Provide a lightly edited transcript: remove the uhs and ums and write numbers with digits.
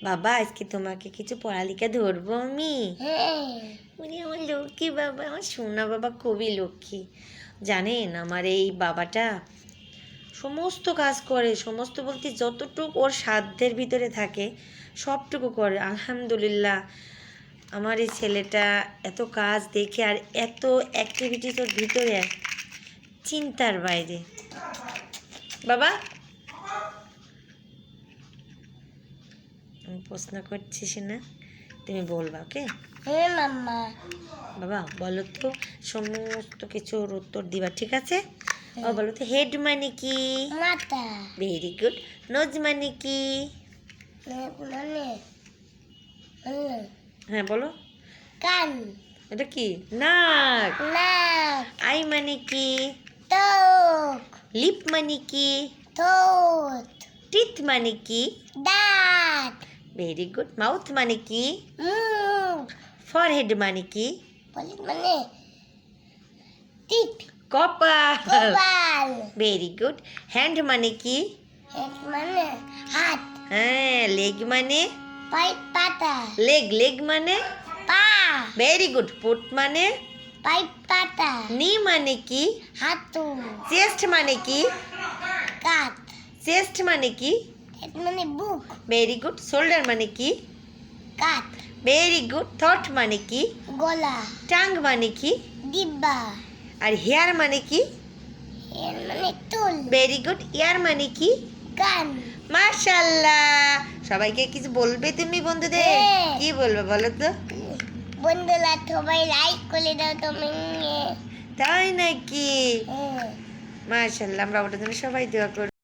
বাবা আজকে তোমাকে কিছু পড়ালেখা ধরবো আমি? উনি আমার লক্ষ্মী বাবা, আমার সোনা বাবা খুবই লক্ষ্মী। জানেন আমার এই বাবাটা সমস্ত কাজ করে, সমস্ত বলতে যতটুকু ওর সাধ্যের ভিতরে থাকে সবটুকু করে। আলহামদুলিল্লাহ আমার এই ছেলেটা এত কাজ দেখে আর এত অ্যাক্টিভিটিস ওর ভিতরে চিন্তার বাইরে। বাবা আমি প্রশ্ন করছি না, তুমি বলবা ওকে? হ্যাঁ মাম্মা। বাবা বলো তো, সমস্ত কিছুর উত্তর দিবা, ঠিক আছে? ও বলো তো, হেড মানে কি? মাথা। Very good. নোজ মানে কি? মানে হ্যাঁ বলো। কান। এটা কি? নাক। নাক। আই মানে কি? চোখ। লিপ মানে কি? ঠোঁট। টিথ মানে কি? দাঁত। Very good. মাউথ মানে কি? মুখ। ফরহেড মানে কি? মানে টিপ। কপাল। কপাল। Very good. হ্যান্ড মানে কি? হেড মানে হাত। হ্যাঁ। লেগ মানে? পাতা। লেগ মানে? পা। Very good. ফুট মানে? পাতা। নি মানে কি? হাঁটু। চেস্ট মানে কি? কাঁধ। চেস্ট মানে কি? হেড মানে বুক। Very good. শোল্ডার মানে কি? কাঁধ। Very good. থট মানে কি? গলা। টাং মানে কি? ডিব্বা। আর হেয়ার মানে কি? এর মানে চুল। Very good. ইয়ার মানে কি? কান। মাশাআল্লাহ। সবাইকে কিছু বলবে তুমি বন্ধুদের? হ্যাঁ। কি বলবে বলো তো? বন্ধুরা সবাই লাইক করে দাও তুমি। তাই নাকি? হ্যাঁ। মাশাআল্লাহ, আমরা ওটার জন্য সবাই দোয়া করব।